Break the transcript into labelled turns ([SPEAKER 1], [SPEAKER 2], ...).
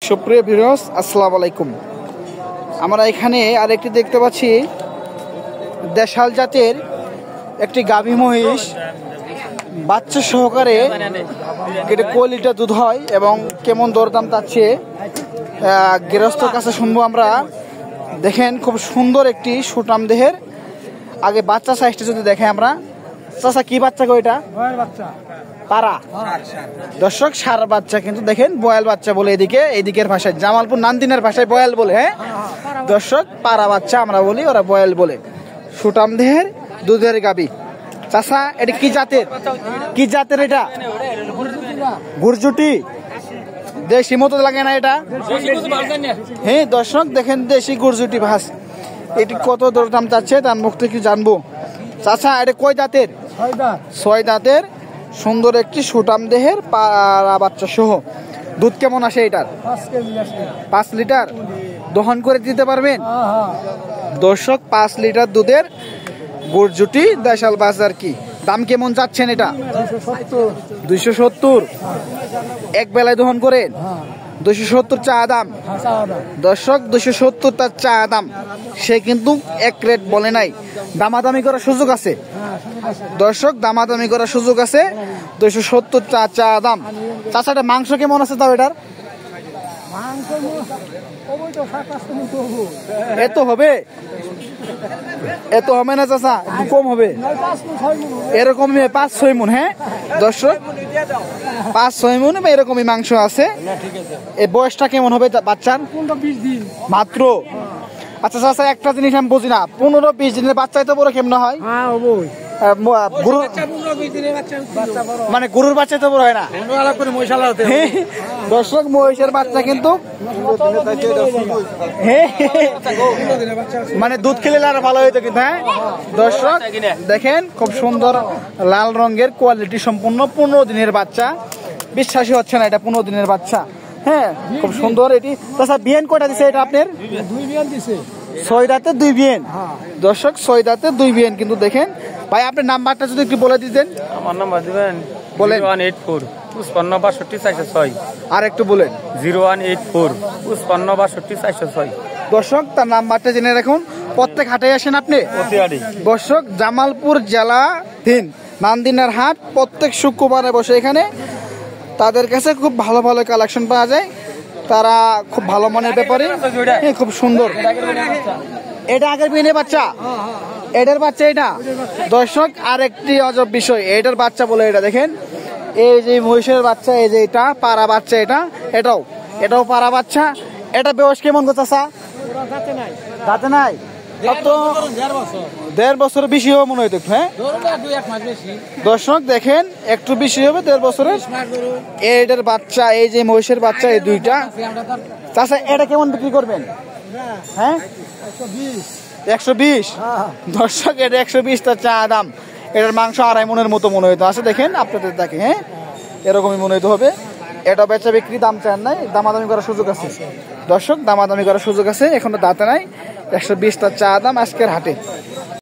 [SPEAKER 1] সুপ্রিয় ভিউয়ার্স, আসসালামু আলাইকুম। আমরা এখানে আরেকটি দেখতে পাচ্ছি দেশাল জাতের একটি গাভী মহিষ বাচ্চা সহকারে কোয়ালিটিটা দুধ হয় এবং কেমন দরদাম চাচ্ছে গৃহস্থর কাছে শুনবো আমরা। দেখেন খুব সুন্দর একটি সুটাম দেহের। আগে বাচ্চা সাইজটা যদি দেখে আমরা, চাচা কি বাচ্চা গো এটা? পারা দর্শক, সার বাচ্চা কিন্তু দেখেন বয়াল বাচ্চা বলে এদিকের ভাষায়, জামালপুর নান্দিনের ভাষায় বয়াল বলে। হ্যাঁ দর্শক, পারা বাচ্চা আমরা বলি, ওরা বয়াল বলে। সুটাম দেহের দুধের গাবি। চাচা এটা কি জাতের? কি জাতের এটা? গুরজুটি, দেশি মতো লাগে না এটা? হ্যাঁ দর্শক দেখেন, দেশি গুরজুটি ভাস। এটি কত দরদাম চাচ্ছে তার মুখ থেকে জানবো। চাচা এটা কয় দাঁতের? ছয় দাঁতের সুন্দর একটি সুটাম দেহের পারা বাচ্চা সহ। দুধ কেমন আসে এটার? 5 লিটার দহন করে দিতে পারবেন? দর্শক 5 লিটার দুধের গুরজুটি দেশাল বাজার। কি দাম কেমন যাচ্ছেন এটা? 270 এক বেলায় দহন করেন? 270 চা দাম। দর্শক 270 তার চা দাম, সে কিন্তু এক রেট বলে নাই। দামাদামি করার সুযোগ আছে দর্শক, দামাদামি করার সুযোগ আছে। 270 চা দাম। চাচাটা মাংস কেমন আছে তাও এটার? এত হবে? এত হবে না চাচা, একটু কম হবে। এরকম 5-6 মন। হ্যাঁ দর্শক 5-6 মন এরকমই মাংস আছে। এই বয়সটা কেমন হবে বাচ্চার? 15-20 দিন মাত্র। আচ্ছা চাচা, একটা জিনিস আমি বুঝি না, 15-20 দিনের বাচ্চা এত বড় কেমন হয়? মানে গরুর বাচ্চা তো বড় হয় না দর্শক। মহিষের বাচ্চা কিন্তু মানে দুধ খেলে আরো ভালো হইতো কিন্তু। হ্যাঁ দর্শক দেখেন, খুব সুন্দর লাল রঙের কোয়ালিটি সম্পূর্ণ 15 দিনের বাচ্চা। বিশ্বাসই হচ্ছে না এটা 15 দিনের বাচ্চা। হ্যাঁ খুব সুন্দর এটি। তাছাড়া বিয়ান কয়টা দিছে এটা আপনার? 2 বিয়ান দিছে। 6 দাঁতে 2 বিয়ান। দর্শক 6 দাঁতে 2 বিয়ান কিন্তু। দেখেন ভাই, আপনার নাম্বারটা যদি একটু বলে দিতেন।
[SPEAKER 2] আমার নাম্বার দিবেন বলেন। 0184 55 62 406।
[SPEAKER 1] আর একটু বলেন।
[SPEAKER 2] 0184 55 62 406।
[SPEAKER 1] দর্শক তার নাম্বারটা জেনে রাখুন। প্রত্যেক হাটে আসেন আপনি? দর্শক জামালপুর জেলা 3 নান্দিনার হাট প্রত্যেক শুক্রবারে বসে এখানে। তাদের কাছে খুব ভালো ভালো কালেকশন পাওয়া যায়। তারা খুব ভালো মনের ব্যাপারে। খুব সুন্দর। এটা আগের বিয়ে বাচ্চা, এটার বাচ্চা এটা। দর্শক আরেকটি অজব বিষয়, এটার বাচ্চা বলে এটা। দেখেন এই যে মহিষের বাচ্চা, এই যে এটা পারা বাচ্চা, এটাও পারা বাচ্চা। এটা বয়স কেমন গো চাচা? দাঁতে নাই। কত? 1.5 বছর বেশি হবে মনে হইতো। হ্যাঁ দর্শক দেখেন, একটু বেশি হবে 1.5 বছরের। এটার বাচ্চা, এই যে মহিষের বাচ্চা, এই দুইটা। চাচা এটা কেমন বিক্রি করবেন? হ্যাঁ 120। দর্শক এটা 120 তার চা দাম। এটার মাংস 2.5 মনের মতো মনে হইতো আছে। দেখেন আপনাদের দেখে, হ্যাঁ এরকমই মনে হইতে হবে। এটা বেচা বিক্রি, দাম চান নাই, দামাদামি করার সুযোগ আছে। দর্শক দামাদামি করার সুযোগ আছে, এখনো দাঁতে নাই। 120 তার চা দাম আজকের হাটে।